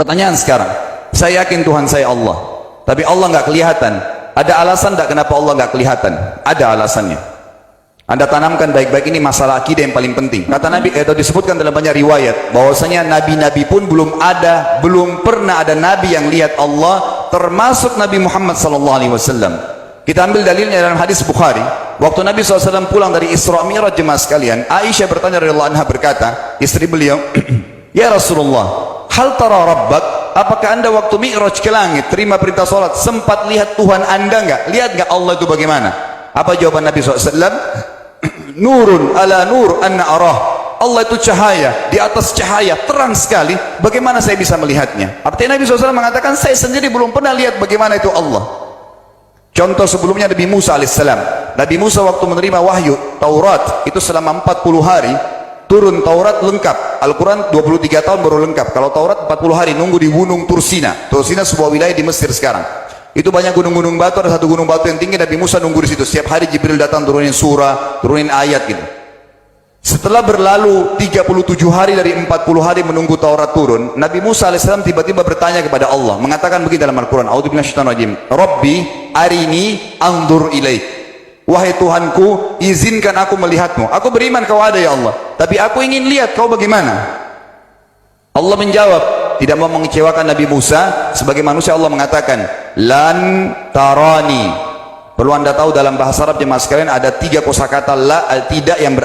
Pertanyaan sekarang, saya yakin Tuhan saya Allah, tapi Allah nggak kelihatan. Ada alasan tidak kenapa Allah nggak kelihatan? Ada alasannya. Anda tanamkan baik-baik, ini masalah akidah yang paling penting. Kata Nabi, atau disebutkan dalam banyak riwayat, bahwasanya nabi-nabi pun belum pernah ada nabi yang lihat Allah, termasuk Nabi Muhammad SAW. Kita ambil dalilnya dalam hadis Bukhari. Waktu Nabi SAW pulang dari Isra Mi'raj, jemaah sekalian, Aisyah bertanya radhiyallahu anha, berkata, istri beliau, ya Rasulullah, hal tara rabbak, apakah anda waktu Mi'raj ke langit, terima perintah sholat, sempat lihat Tuhan anda enggak? Lihat enggak Allah itu bagaimana? Apa jawaban Nabi SAW? Nurun ala nur anna arah. Allah itu cahaya, di atas cahaya, terang sekali, bagaimana saya bisa melihatnya? Artinya Nabi SAW mengatakan, saya sendiri belum pernah lihat bagaimana itu Allah. Contoh sebelumnya Nabi Musa alaihissalam. Nabi Musa waktu menerima wahyu Taurat itu selama 40 hari turun Taurat lengkap. Al-Quran 23 tahun baru lengkap. Kalau Taurat 40 hari nunggu di gunung Tursina. Tursina sebuah wilayah di Mesir sekarang. Itu banyak gunung-gunung batu, ada satu gunung batu yang tinggi, Nabi Musa nunggu di situ. Setiap hari Jibril datang turunin surah, turunin ayat gitu. Setelah berlalu 37 hari dari 40 hari menunggu Taurat turun, Nabi Musa alaihissalam tiba-tiba bertanya kepada Allah, mengatakan begini dalam Al-Quran, A'udzu billahi minasyaitonir rajim, Rabbi arini anzur ilaik. Wahai Tuhanku, izinkan aku melihatmu. Aku beriman kau ada ya Allah, tapi aku ingin lihat kau bagaimana. Allah menjawab, tidak mau mengecewakan Nabi Musa, sebagai manusia Allah mengatakan, lan tarani. Perlu anda tahu dalam bahasa Arab jemaah sekalian ada 3 kosakata la, tidak yang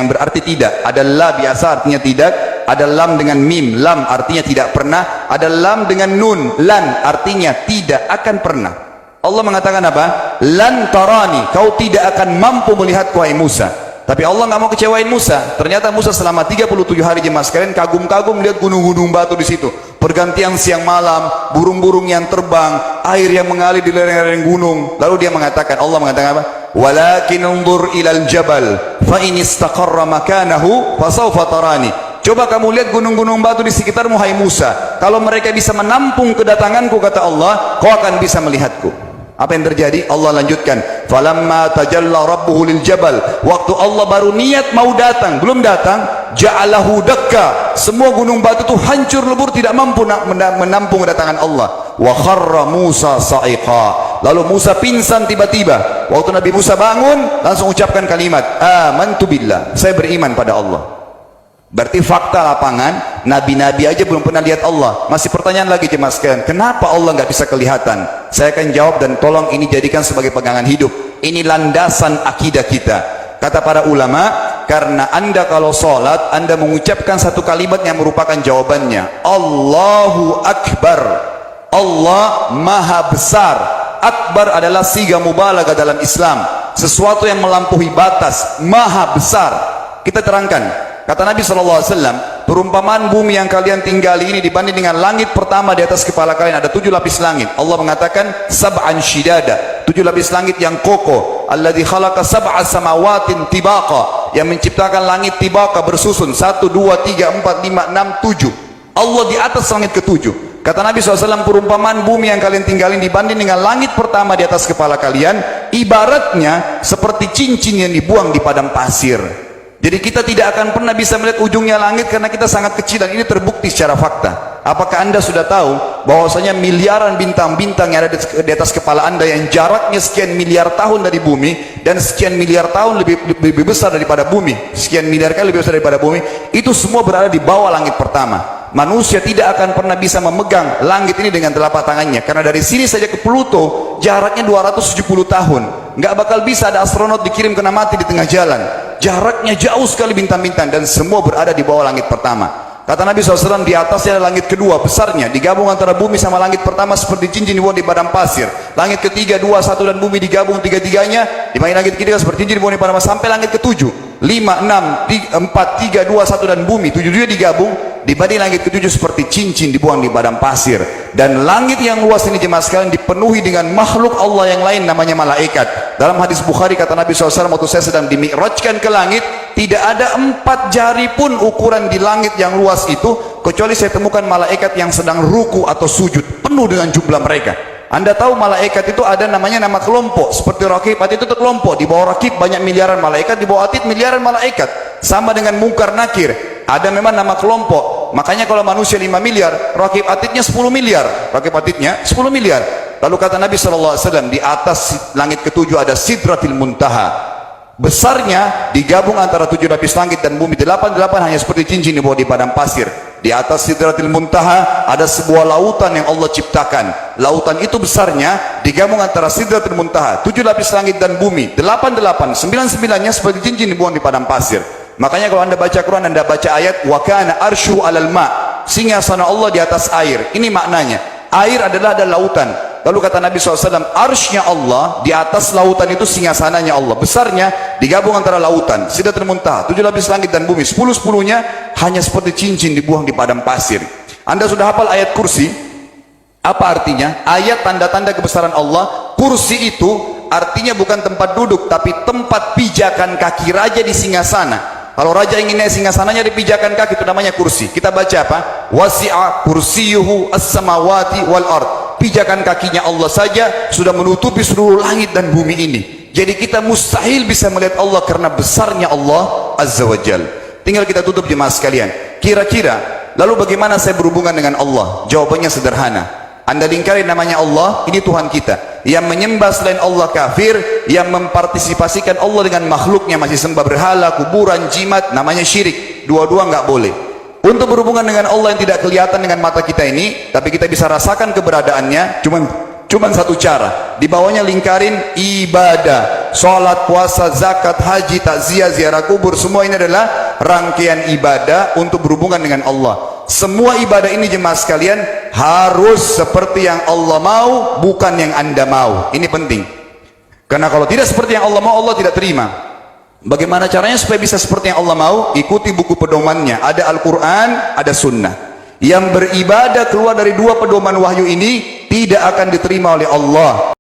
berarti tidak. Ada la biasa artinya tidak, ada lam dengan mim, lam artinya tidak pernah, ada lam dengan nun, lan artinya tidak akan pernah. Allah mengatakan apa? Lan tarani, kau tidak akan mampu melihatku wahai Musa. Tapi Allah nggak mau kecewain Musa. Ternyata Musa selama 37 hari jemaah sekalian kagum-kagum lihat gunung-gunung batu di situ. Pergantian siang malam, burung-burung yang terbang, air yang mengalir di lereng-lereng gunung. Lalu dia mengatakan, Allah mengatakan apa? Walakin unzur ilal jabal, fa in istaqarra makanahu fa sawfa tarani. Coba kamu lihat gunung-gunung batu di sekitarmu hai Musa. Kalau mereka bisa menampung kedatanganku, kata Allah, kau akan bisa melihatku. Apa yang terjadi? Allah lanjutkan, falamma tajalla rabbuhu lil jabal, waktu Allah baru niat mau datang, belum datang, ja'alahu dakka, semua gunung batu itu hancur lebur, tidak mampu menampung kedatangan Allah. Wa kharra Musa sa'iqa, lalu Musa pingsan tiba-tiba. Waktu Nabi Musa bangun, langsung ucapkan kalimat amantu billah, saya beriman pada Allah. Berarti fakta lapangan, nabi-nabi aja belum pernah lihat Allah. Masih pertanyaan lagi jemaah sekalian, kenapa Allah nggak bisa kelihatan? Saya akan jawab dan tolong ini jadikan sebagai pegangan hidup. Ini landasan akidah kita. Kata para ulama, karena anda kalau sholat, anda mengucapkan satu kalimat yang merupakan jawabannya. Allahu Akbar. Allah Maha Besar. Akbar adalah siga mubalaghah dalam Islam. Sesuatu yang melampaui batas, Maha Besar. Kita terangkan. Kata Nabi SAW, perumpamaan bumi yang kalian tinggali ini dibanding dengan langit pertama di atas kepala kalian ada 7 lapis langit. Allah mengatakan sab'an shidada, 7 lapis langit yang kokoh. Alladzi khalaqa sab'a samawatin tibaqa, yang menciptakan langit tibaqa bersusun 1, 2, 3, 4, 5, 6, 7. Allah di atas langit ke-7. Kata Nabi SAW, perumpamaan bumi yang kalian tinggalin dibanding dengan langit pertama di atas kepala kalian, ibaratnya seperti cincin yang dibuang di padang pasir. Jadi kita tidak akan pernah bisa melihat ujungnya langit karena kita sangat kecil, dan ini terbukti secara fakta. Apakah anda sudah tahu bahwasanya miliaran bintang-bintang yang ada di atas kepala anda yang jaraknya sekian miliar tahun dari bumi, dan sekian miliar tahun lebih besar daripada bumi, sekian miliar kali lebih besar daripada bumi, itu semua berada di bawah langit pertama. Manusia tidak akan pernah bisa memegang langit ini dengan telapak tangannya, karena dari sini saja ke Pluto jaraknya 270 tahun. Nggak bakal bisa ada astronot dikirim kena mati di tengah jalan. Jaraknya jauh sekali bintang-bintang, dan semua berada di bawah langit pertama. Kata Nabi SAW, di atasnya ada langit kedua besarnya, digabung antara bumi sama langit pertama seperti cincin dibuang di padang pasir. Langit ketiga, 2, 1 dan bumi digabung tiga-tiganya, di mana langit ketiga seperti cincin dibuang di padang pasir, sampai langit ketujuh. 5, 6, 4, 3, 2, 1 dan bumi 7 digabung, dibanding langit ketujuh seperti cincin dibuang di padang pasir. Dan langit yang luas ini jemaah sekalian dipenuhi dengan makhluk Allah yang lain namanya malaikat. Dalam hadis Bukhari kata Nabi SAW, waktu saya sedang dimi'rajkan ke langit, tidak ada 4 jari pun ukuran di langit yang luas itu, kecuali saya temukan malaikat yang sedang ruku atau sujud, penuh dengan jumlah mereka. Anda tahu malaikat itu ada namanya nama kelompok, seperti Rakib, Atid itu kelompok. Di bawah Rakib banyak miliaran malaikat, di bawah Atid miliaran malaikat. Sama dengan Munkar Nakir, ada memang nama kelompok. Makanya kalau manusia 5 miliar, rakib atidnya 10 miliar. Rakib atidnya 10 miliar. Lalu kata Nabi SAW, di atas langit ketujuh ada Sidratil Muntaha. Besarnya digabung antara 7 lapis langit dan bumi. 8 hanya seperti cincin di bawah di padang pasir. Di atas Sidratil Muntaha ada sebuah lautan yang Allah ciptakan. Lautan itu besarnya digabung antara Sidratil Muntaha, 7 lapis langit dan bumi. 9 nya seperti cincin di bawah di padang pasir. Makanya kalau anda baca Quran, anda baca ayat wa kana arsyu alal ma, singgasana Allah di atas air. Ini maknanya, air adalah ada lautan. Lalu kata Nabi SAW, arsy-nya Allah di atas lautan itu singgasananya Allah. Besarnya digabung antara lautan, Sidratul Muntaha, 7 lapis langit dan bumi. 10-10-nya hanya seperti cincin dibuang di padang pasir. Anda sudah hafal ayat kursi? Apa artinya? Ayat tanda-tanda kebesaran Allah. Kursi itu artinya bukan tempat duduk, tapi tempat pijakan kaki raja di singgasana. Kalau raja ingin naik singgasananya dipijakan kaki, itu namanya kursi. Kita baca apa? Wasi'a kursiyuhu as-samawati wal ard. Pijakan kakinya Allah saja sudah menutupi seluruh langit dan bumi ini. Jadi kita mustahil bisa melihat Allah karena besarnya Allah Azza wa Jal. Tinggal kita tutup jemaah sekalian. Kira-kira lalu bagaimana saya berhubungan dengan Allah? Jawabannya sederhana. Anda lingkari namanya Allah, ini Tuhan kita. Yang menyembah selain Allah kafir, yang mempartisipasikan Allah dengan makhluknya, masih sembah berhala, kuburan, jimat, namanya syirik. Dua-dua nggak boleh. Untuk berhubungan dengan Allah yang tidak kelihatan dengan mata kita ini, tapi kita bisa rasakan keberadaannya, cuman satu cara. Di bawahnya lingkarin ibadah, sholat, puasa, zakat, haji, takziah, ziarah kubur. Semua ini adalah rangkaian ibadah untuk berhubungan dengan Allah. Semua ibadah ini jemaah sekalian harus seperti yang Allah mau, bukan yang anda mau. Ini penting. Karena kalau tidak seperti yang Allah mau, Allah tidak terima. Bagaimana caranya supaya bisa seperti yang Allah mau? Ikuti buku pedomannya. Ada Al-Quran, ada Sunnah. Yang beribadah keluar dari 2 pedoman wahyu ini tidak akan diterima oleh Allah.